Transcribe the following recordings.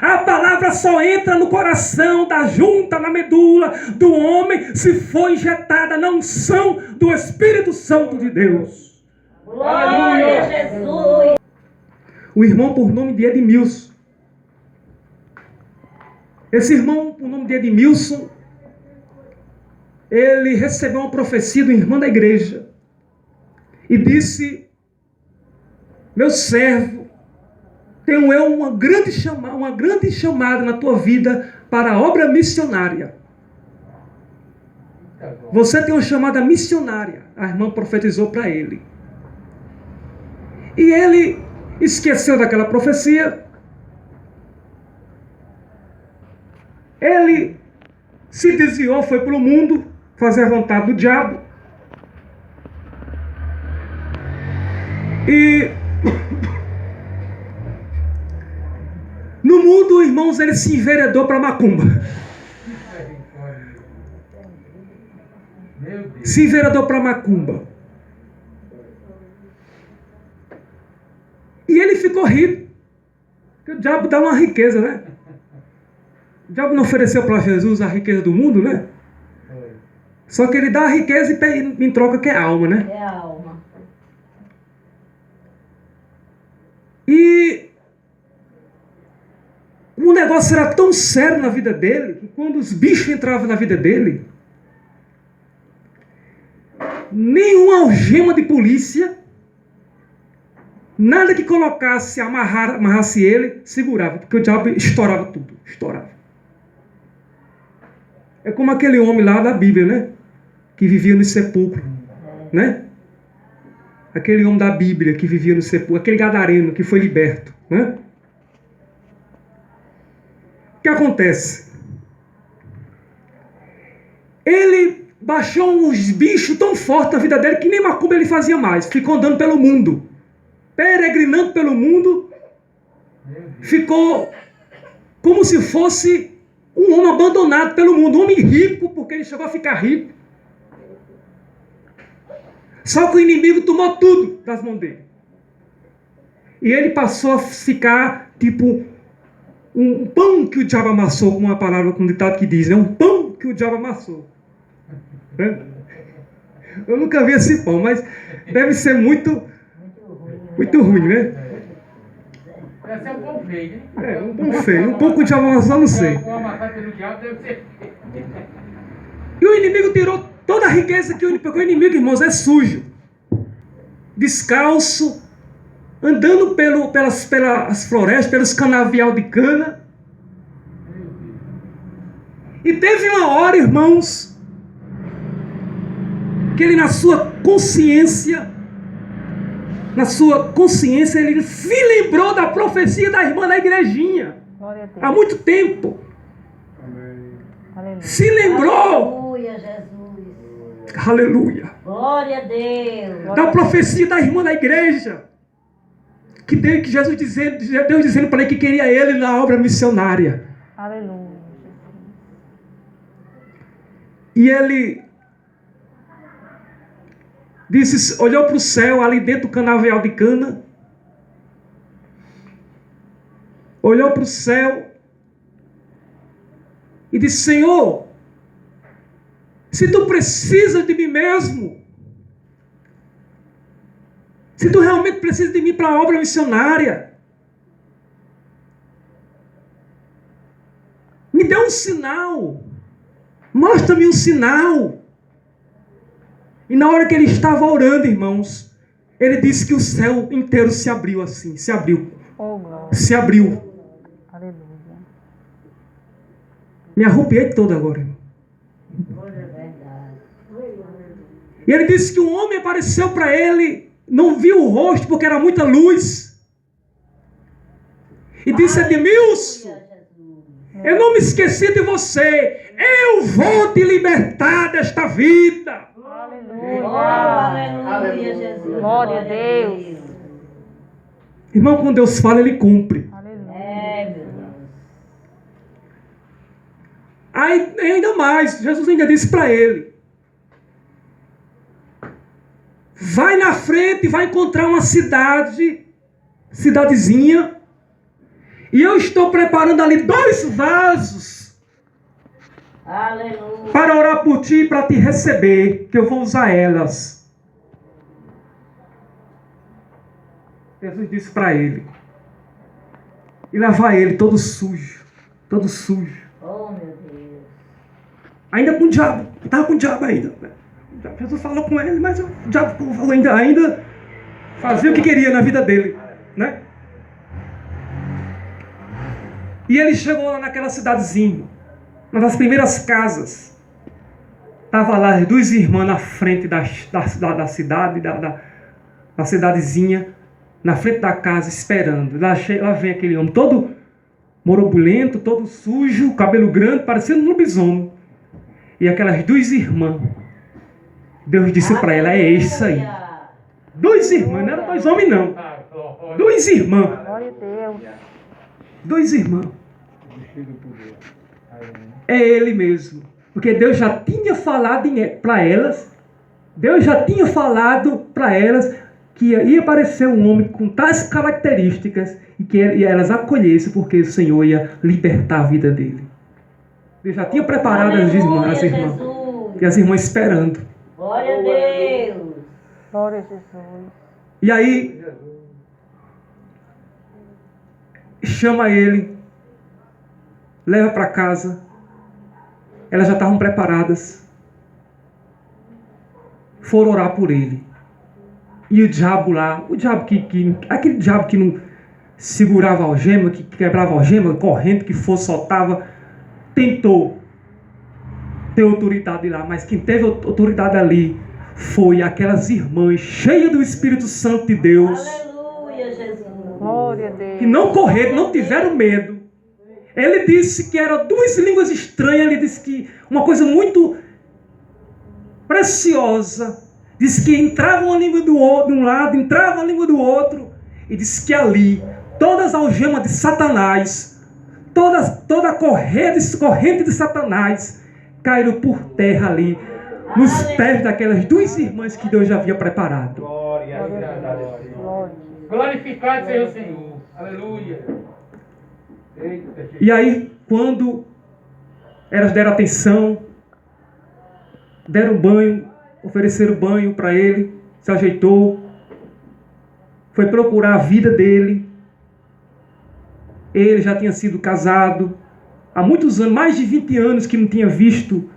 A palavra só entra no coração, da junta, na medula do homem, se for injetada na unção do Espírito Santo de Deus. Glória a Jesus. O irmão por nome de Edmilson. Esse irmão por nome de Edmilson, ele recebeu uma profecia do irmão da igreja e disse: meu servo, tenho eu uma grande chamada na tua vida para a obra missionária. Você tem uma chamada missionária. A irmã profetizou para ele. E ele esqueceu daquela profecia. Ele se desviou, foi para o mundo fazer a vontade do diabo. E no mundo, irmãos, ele se enveredou para macumba. Se enveredou para macumba. E ele ficou rico. Porque o diabo dá uma riqueza, né? O diabo não ofereceu para Jesus a riqueza do mundo, né? Só que ele dá a riqueza e em troca que é alma, né? É a alma. E o negócio era tão sério na vida dele, que quando os bichos entravam na vida dele, nenhuma algema de polícia, nada que colocasse, amarrasse ele, segurava, porque o diabo estourava tudo, estourava. É como aquele homem lá da Bíblia, né? Que vivia no sepulcro, né? Aquele homem da Bíblia que vivia no sepulcro, aquele gadareno que foi liberto, né? O que acontece? Ele baixou uns bichos tão fortes na vida dele que nem macumba ele fazia mais. Ficou andando pelo mundo, peregrinando pelo mundo. Ficou como se fosse um homem abandonado pelo mundo, um homem rico, porque ele chegou a ficar rico. Só que o inimigo tomou tudo das mãos dele. E ele passou a ficar tipo um pão que o diabo amassou, com uma palavra, com um ditado que diz, né? Um pão que o diabo amassou. Eu nunca vi esse pão, mas deve ser muito ruim, né? Deve ser um pão feio, né? É, um pão feio. Um pão que o diabo amassou, não sei. Um pão amassado pelo diabo deve ser feio. E o inimigo tirou toda a riqueza que porque o inimigo, irmãos, é sujo. Descalço, andando pelas florestas, pelos canavial de cana. E teve uma hora, irmãos, que ele na sua consciência, ele se lembrou da profecia da irmã da igrejinha. Há muito tempo. Aleluia. Se lembrou. Aleluia, Jesus. Aleluia. Glória a Deus. Da profecia da irmã da igreja. Que Deus dizendo para ele que queria ele na obra missionária. Aleluia. E ele disse, olhou para o céu ali dentro do canavial de cana. Olhou para o céu e disse, Senhor, se tu precisas de mim mesmo, se tu realmente precisas de mim para a obra missionária, me dê um sinal, mostra-me um sinal. E na hora que ele estava orando, irmãos, ele disse que o céu inteiro se abriu assim, se abriu. Oh, glória. Se abriu. Aleluia. Me arrupiei todo agora, irmão. E ele disse que um homem apareceu para ele, não viu o rosto porque era muita luz. E disse, Edmilson, eu não me esqueci de você. Eu vou te libertar desta vida. Aleluia. Aleluia, Jesus. Glória a Deus. Irmão, quando Deus fala, Ele cumpre. Aleluia. É, meu Deus. Aí, ainda mais, Jesus ainda disse para ele, vai na frente e vai encontrar uma cidadezinha, E eu estou preparando ali 2 vasos Aleluia. para orar por ti e para te receber, que eu vou usar elas. Jesus disse para ele. E lavar ele todo sujo. Todo sujo. Oh, meu Deus. Ainda com o diabo. Estava com o diabo ainda. Jesus falou com ele, mas o diabo ainda fazia o que queria na vida dele. Né? E ele chegou lá naquela cidadezinha. Uma das primeiras casas. Estava lá as 2 irmãs na frente da cidade, da cidadezinha. Na frente da casa, esperando. Lá vem aquele homem todo morobulento, todo sujo, cabelo grande, parecendo um lobisomem. E aquelas 2 irmãs. Deus disse para ela, é esse aí. 2 irmãs, não eram 2 homens não. 2 irmãs. Glória a Deus. 2 irmãs. É ele mesmo. Porque Deus já tinha falado para elas. Deus já tinha falado para elas que ia aparecer um homem com tais características e que elas acolhessem, porque o Senhor ia libertar a vida dele. Deus já tinha preparado as irmãs, Jesus. e as irmãs esperando. Glória a Deus. Glória a Jesus. E aí, chama ele, leva para casa. Elas já estavam preparadas. Foram orar por ele. E o diabo lá, aquele diabo que não segurava a algema, que quebrava a algema, corrente que fosse, soltava, tentou ter autoridade lá, mas quem teve autoridade ali foi aquelas irmãs cheias do Espírito Santo de Deus, Aleluia, Jesus. Glória a Deus. que não correram, não tiveram medo. Ele disse que eram 2 línguas estranhas, ele disse que uma coisa muito preciosa. Diz que entrava uma língua do outro, de um lado, entrava a língua do outro. E diz que ali, todas as algemas de Satanás, toda a corrente de Satanás, caíram por terra ali, nos pés daquelas 2 irmãs que Deus já havia preparado. Glória a Glória a Deus. Deus. Glória. Glorificado seja o Senhor. Aleluia. Eita, Jesus. E aí, quando elas deram atenção, deram banho, ofereceram banho para ele, se ajeitou, foi procurar a vida dele. Ele já tinha sido casado há muitos anos, mais de 20 anos que não tinha visto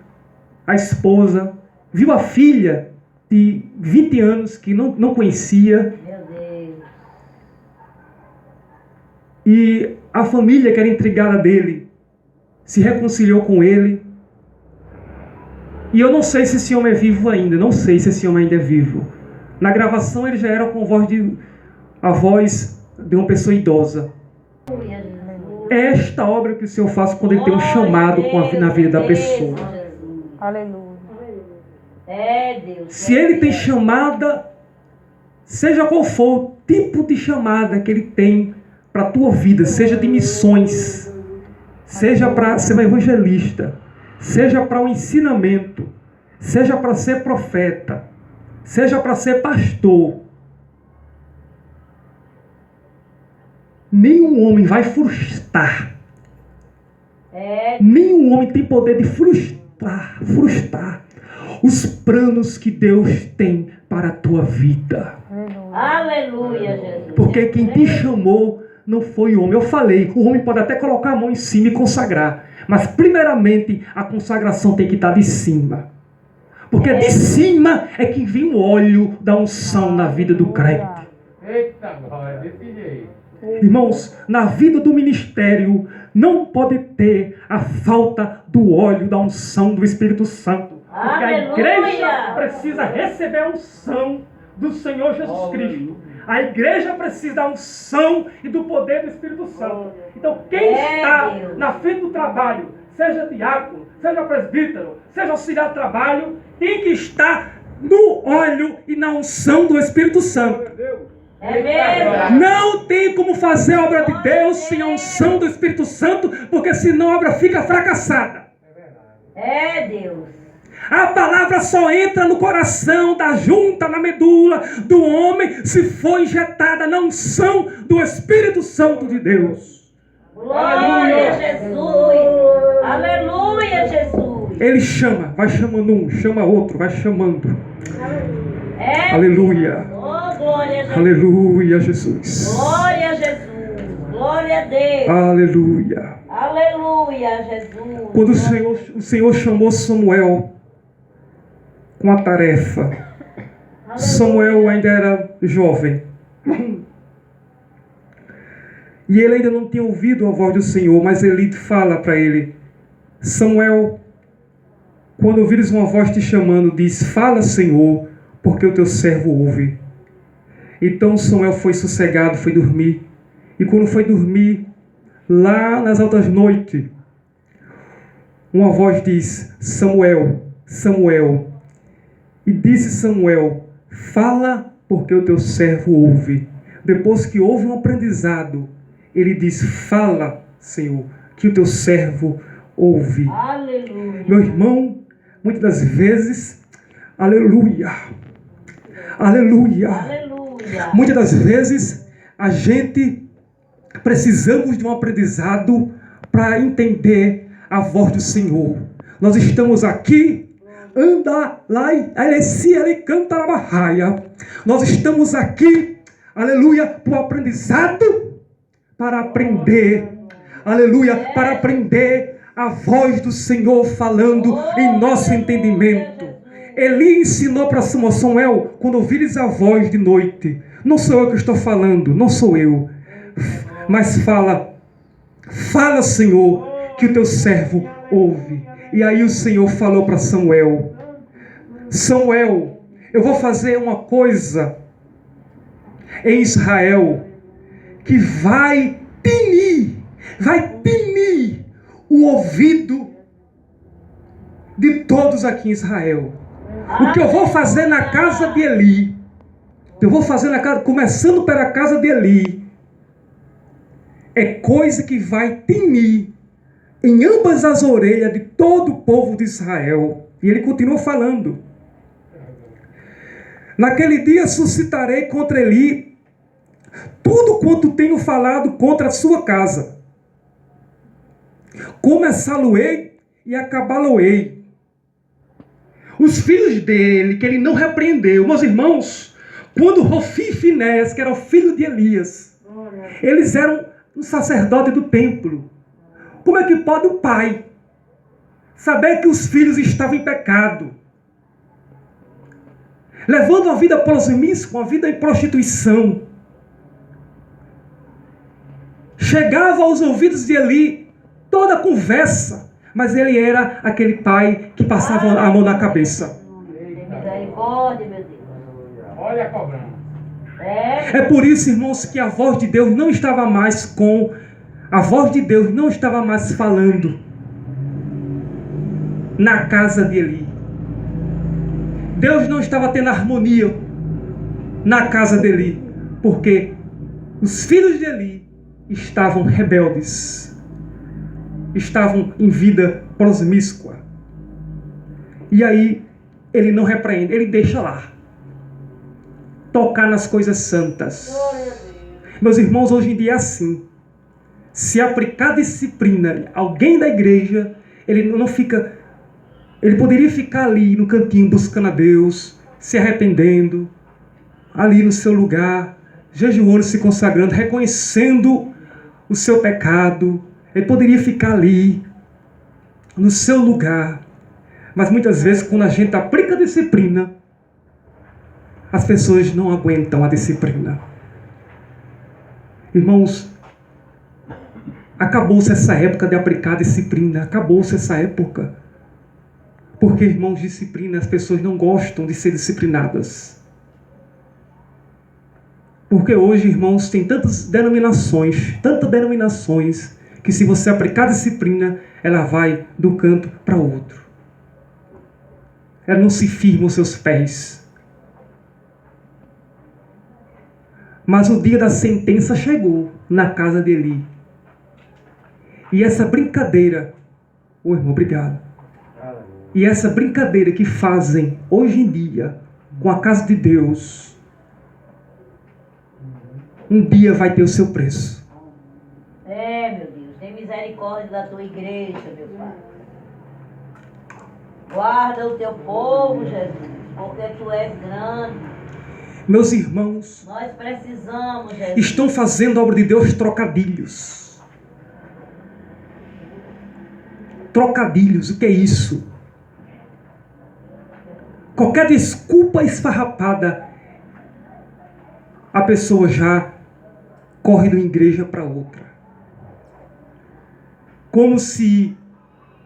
a esposa, viu a filha de 20 anos que não conhecia, Meu Deus. e a família que era intrigada dele se reconciliou com ele. E eu não sei se esse homem é vivo ainda, não sei se esse homem ainda é vivo. Na gravação ele já era com a voz de uma pessoa idosa. Aleluia, Jesus. É esta obra que o Senhor faz quando ele tem um chamado na vida da pessoa. Aleluia. É Deus. Se ele tem chamada, seja qual for o tipo de chamada que ele tem para a tua vida, seja de missões, seja para ser um evangelista, seja para um ensinamento, seja para ser profeta, seja para ser pastor, nenhum homem vai frustrar. Nenhum homem tem poder de frustrar os planos que Deus tem para a tua vida. Aleluia, Jesus. Porque quem te chamou não foi o homem. Eu falei, o homem pode até colocar a mão em cima e consagrar. Mas primeiramente a consagração tem que estar de cima. Porque de cima é que vem o óleo da unção na vida do crente. Eita, glória, desse jeito. Irmãos, na vida do ministério não pode ter a falta do óleo da unção do Espírito Santo. Porque a igreja precisa receber a unção do Senhor Jesus Cristo. A igreja precisa da unção e do poder do Espírito Santo. Então quem está na frente do trabalho, seja diácono, seja presbítero, seja auxiliar de trabalho, tem que estar no óleo e na unção do Espírito Santo. É mesmo. Não tem como fazer a obra de Deus sem a unção do Espírito Santo, porque senão a obra fica fracassada. É Deus. A palavra só entra no coração, da junta, na medula do homem, se for injetada na unção do Espírito Santo de Deus. Glória a Jesus. Aleluia, Jesus. Ele chama, vai chamando um, chama outro, vai chamando. É. Aleluia. Oh, glória a Jesus. Aleluia, Jesus. Glória a Jesus. Glória a Deus. Aleluia. Aleluia, Jesus. Quando o Senhor chamou Samuel com a tarefa, Samuel ainda era jovem. E ele ainda não tinha ouvido a voz do Senhor, mas Eli fala para ele: Samuel, quando ouvires uma voz te chamando, diz: fala, Senhor, porque o teu servo ouve. Então Samuel foi sossegado, foi dormir. E quando foi dormir, lá nas altas noites, uma voz diz: Samuel, Samuel. E disse Samuel: fala, porque o teu servo ouve. Depois que houve um aprendizado, ele diz: fala, Senhor, que o teu servo ouve. Aleluia. Meu irmão, muitas das vezes, aleluia, aleluia. Aleluia. Muitas das vezes, a gente precisamos de um aprendizado para entender a voz do Senhor. Nós estamos aqui, anda lá, ele canta na barraia. Nós estamos aqui, aleluia, para o aprendizado, para aprender, aleluia, para aprender a voz do Senhor falando em nosso entendimento. Eli ensinou para Samuel: quando ouvires a voz de noite, não sou eu que estou falando, não sou eu, mas fala, Senhor, que o teu servo ouve. E aí o Senhor falou para Samuel: Samuel, eu vou fazer uma coisa em Israel que vai tinir o ouvido de todos aqui em Israel. O que eu vou fazer na casa de Eli, começando pela casa de Eli, é coisa que vai tinir em ambas as orelhas de todo o povo de Israel. E ele continuou falando: naquele dia suscitarei contra Eli tudo quanto tenho falado contra a sua casa. Começá-lo-ei e acabá-lo-ei. Os filhos dele, que ele não repreendeu. Meus irmãos, quando Hofni e Finés, que era o filho de Elias, eles eram um sacerdote do templo. Como é que pode o pai saber que os filhos estavam em pecado, levando uma vida promíscua, uma vida em prostituição? Chegava aos ouvidos de Eli toda a conversa, mas ele era aquele pai que passava a mão na cabeça. Misericórdia, meu Deus. Olha a cobrança. É por isso, irmãos, que a voz de Deus não estava mais falando na casa de Eli. Deus não estava tendo harmonia na casa de Eli, porque os filhos de Eli estavam rebeldes, estavam em vida promíscua. E aí ele não repreende, ele deixa lá tocar nas coisas santas. Meus irmãos, hoje em dia é assim. Se aplicar disciplina, alguém da igreja, ele não fica, ele poderia ficar ali no cantinho buscando a Deus, se arrependendo, ali no seu lugar, jejuando, se consagrando, reconhecendo o seu pecado. Ele poderia ficar ali, no seu lugar. Mas muitas vezes, quando a gente aplica a disciplina, as pessoas não aguentam a disciplina. Irmãos, acabou-se essa época de aplicar a disciplina. Acabou-se essa época. Porque, irmãos, disciplina, as pessoas não gostam de ser disciplinadas. Porque hoje, irmãos, tem tantas denominações, que se você aplicar a disciplina, ela vai do canto para outro. Ela não se firma os seus pés. Mas o dia da sentença chegou na casa de Eli. E essa brincadeira, irmão, obrigado. E essa brincadeira que fazem hoje em dia com a casa de Deus, um dia vai ter o seu preço. Meu Deus. misericórdia da tua igreja, meu Pai. Guarda o teu povo, Jesus, porque tu és grande. Meus irmãos, Nós precisamos, Jesus. estão fazendo a obra de Deus trocadilhos. Trocadilhos, o que é isso? Qualquer desculpa esfarrapada, a pessoa já corre de uma igreja para outra. Como se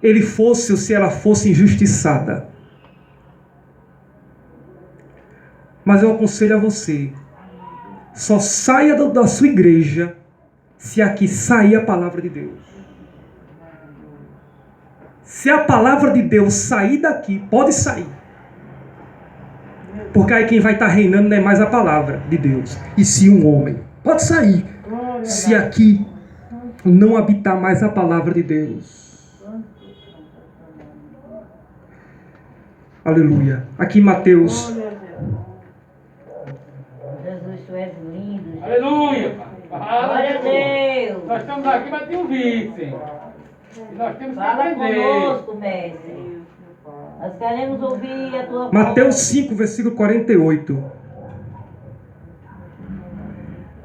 ele fosse ou se ela fosse injustiçada. Mas eu aconselho a você, só saia da sua igreja se aqui sair a palavra de Deus. Se a palavra de Deus sair daqui, pode sair. Porque aí quem vai estar reinando não é mais a palavra de Deus, e sim um homem. Pode sair. Se aqui não habitar mais a palavra de Deus. Aleluia. Aqui em Mateus. Jesus, tu és lindo. Jesus. Aleluia, Pai. Glória a Deus. Nós estamos aqui para te ouvir, Senhor. E nós temos que Fala aprender. conosco, mestre. Nós queremos ouvir a tua voz. Mateus 5, versículo 48.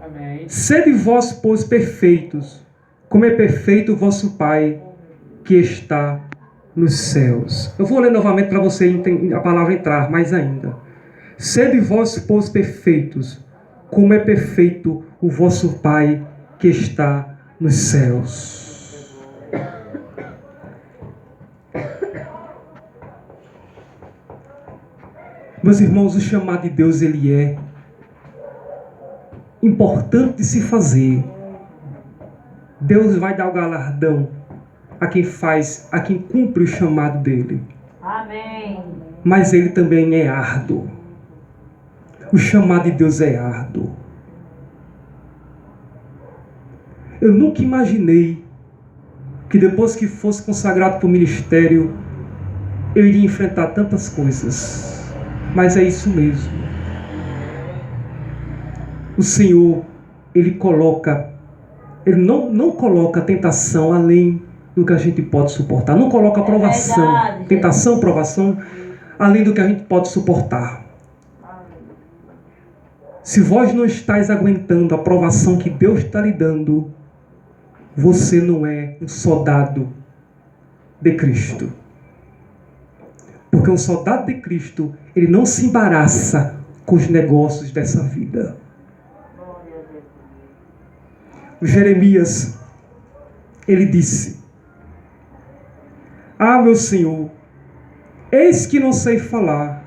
Amém. Sede vós, pois, perfeitos, como é perfeito o vosso Pai que está nos céus. Eu vou ler novamente para você a palavra entrar mais ainda. Sede vós, pois, perfeitos, como é perfeito o vosso Pai que está nos céus. Meus irmãos, o chamado de Deus, ele é importante de se fazer. Deus vai dar o galardão a quem faz, a quem cumpre o chamado dele. Amém. Mas ele também é árduo. O chamado de Deus é árduo. Eu nunca imaginei que depois que fosse consagrado para o ministério, eu iria enfrentar tantas coisas. Mas é isso mesmo. O Senhor, Ele não coloca tentação além do que a gente pode suportar. Não coloca provação, verdade, tentação, provação, além do que a gente pode suportar. Se vós não estáis aguentando a provação que Deus está lhe dando, você não é um soldado de Cristo. Porque um soldado de Cristo, ele não se embaraça com os negócios dessa vida. O Jeremias, ele disse: Ah, meu Senhor, eis que não sei falar,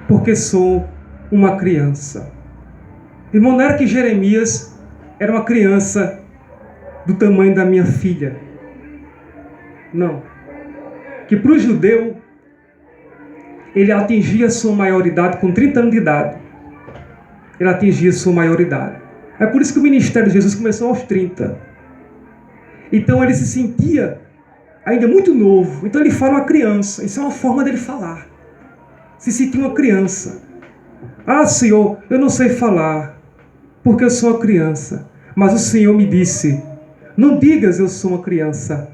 porque sou uma criança. Irmão, não era que Jeremias era uma criança do tamanho da minha filha. Não. Que para o judeu, ele atingia sua maioridade com 30 anos de idade. Ele atingia sua maioridade. É por isso que o ministério de Jesus começou aos 30. Então ele se sentia ainda muito novo. Então ele fala uma criança. Isso é uma forma dele falar. Se sentia uma criança. Ah, Senhor, eu não sei falar, porque eu sou uma criança. Mas o Senhor me disse: não digas eu sou uma criança,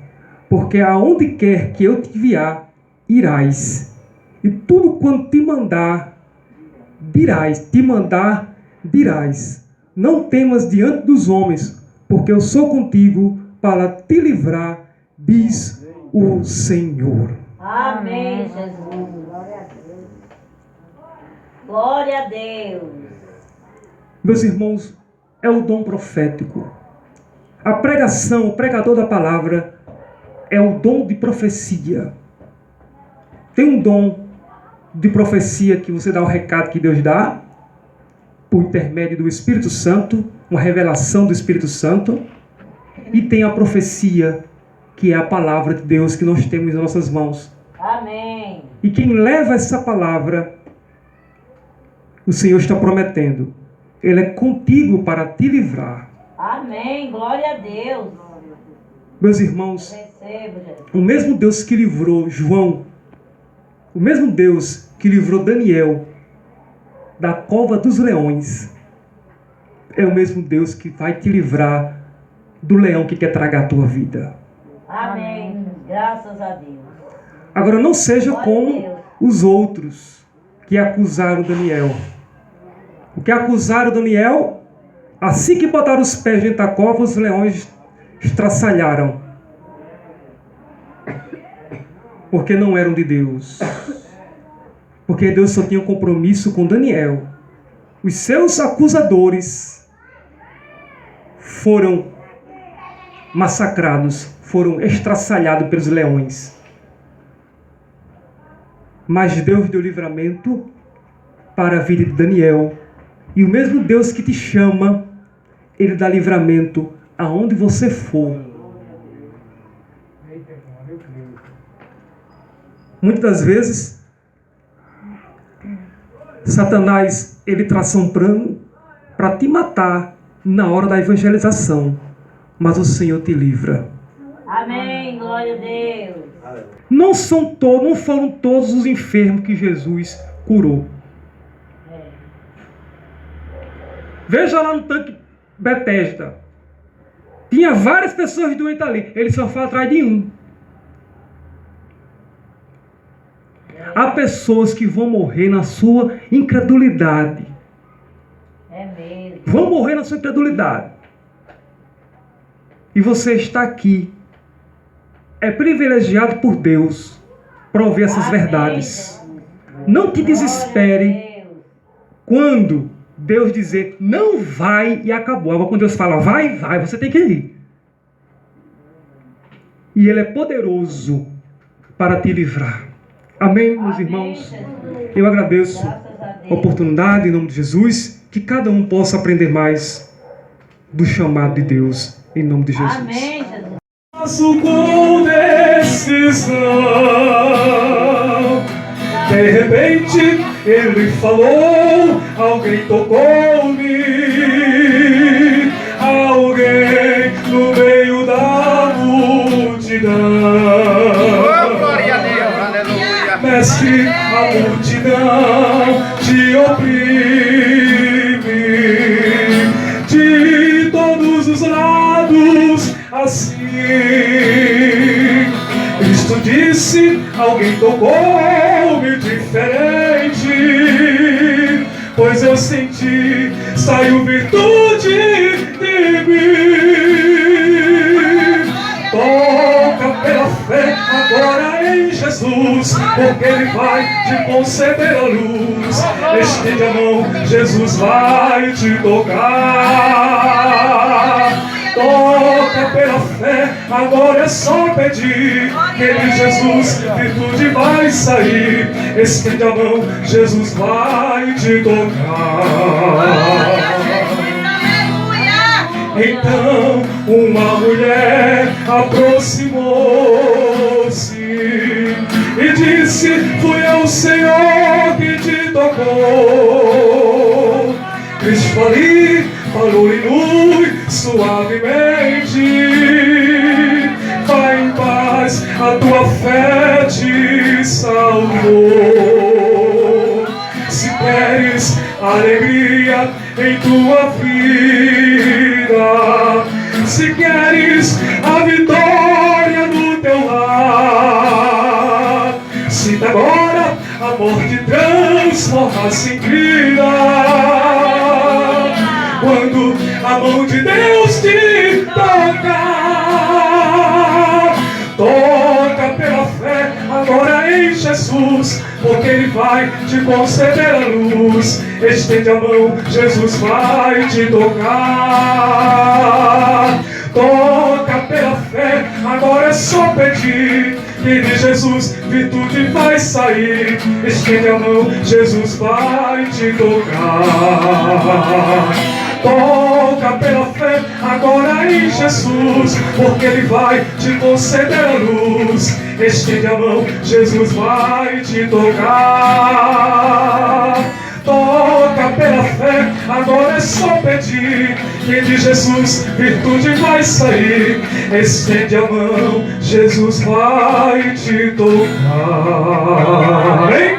porque aonde quer que eu te enviar, irás. E tudo quanto te mandar, dirás. Não temas diante dos homens, porque eu sou contigo para te livrar, diz o Senhor. Amém, Jesus. Glória a Deus. Meus irmãos, é o dom profético. A pregação, o pregador da palavra, é o dom de profecia. Tem um dom de profecia que você dá o recado que Deus dá, por intermédio do Espírito Santo, uma revelação do Espírito Santo. E tem a profecia, que é a palavra de Deus que nós temos em nossas mãos. Amém. E quem leva essa palavra, o Senhor está prometendo, Ele é contigo para te livrar. Amém. Glória a Deus. Meus irmãos, Recebo, Jesus. o mesmo Deus que livrou João, o mesmo Deus que livrou Daniel da cova dos leões, é o mesmo Deus que vai te livrar do leão que quer tragar a tua vida. Amém. Graças a Deus. Agora, não seja Glória a como Deus. os outros que acusaram Daniel. O que acusaram Daniel, assim que botaram os pés dentro da cova, os leões estraçalharam. Porque não eram de Deus. Porque Deus só tinha um compromisso com Daniel. Os seus acusadores foram massacrados, foram estraçalhados pelos leões. Mas Deus deu livramento para a vida de Daniel. E o mesmo Deus que te chama, Ele dá livramento aonde você for. Muitas das vezes, Satanás, ele traça um plano para te matar na hora da evangelização. Mas o Senhor te livra. Amém. Glória a Deus. Não foram todos os enfermos que Jesus curou. Veja lá no tanque Betesda. Tinha várias pessoas doentes ali. Ele só foi atrás de um. Há pessoas que vão morrer na sua incredulidade. É mesmo. Vão morrer na sua incredulidade. E você está aqui. É privilegiado por Deus para ouvir essas Amém, verdades. Jesus. Não te desespere Glória a Deus. quando Deus dizer não vai e acabou. Agora quando Deus fala vai, você tem que ir. E Ele é poderoso para te livrar. Amém, meus Amém, irmãos? Jesus. Eu agradeço Graças a a Deus. oportunidade em nome de Jesus. Que cada um possa aprender mais do chamado de Deus em nome de Jesus. Amém, Jesus. Faço com decisão. De repente Ele falou, alguém tocou-me, alguém no meio da multidão. Oh, glória a Deus, aleluia. Mestre, a multidão te oprime de todos os lados, assim. Cristo disse, alguém tocou-me diferente, pois eu senti, saiu virtude de mim. Toca pela fé agora em Jesus, porque Ele vai te conceder a luz. Estende a mão, Jesus vai te tocar. Toca pela fé, agora é só pedir. Que de Jesus virtude vai sair. Estende a mão, Jesus vai te tocar. Então uma mulher aproximou-se e disse, fui eu, Senhor, que te tocou. Cristo falou e lui, suavemente, vai em paz, a tua fé te salvou. Se queres alegria em tua vida, se queres a vitória no teu lar, sinta agora a morte transformar-se em vida. Quando a mão de Deus te tocar, toca pela fé agora em Jesus, porque Ele vai te conceder a luz. Estende a mão, Jesus vai te tocar. Toca pela fé, agora é só pedir. Que de Jesus virtude vai sair. Estende a mão, Jesus vai te tocar. Toca pela fé agora em Jesus, porque Ele vai te conceder a luz. Estende a mão, Jesus vai te tocar. Toca pela fé, agora é só pedir. Que de Jesus virtude vai sair. Estende a mão, Jesus vai te tocar. Amém?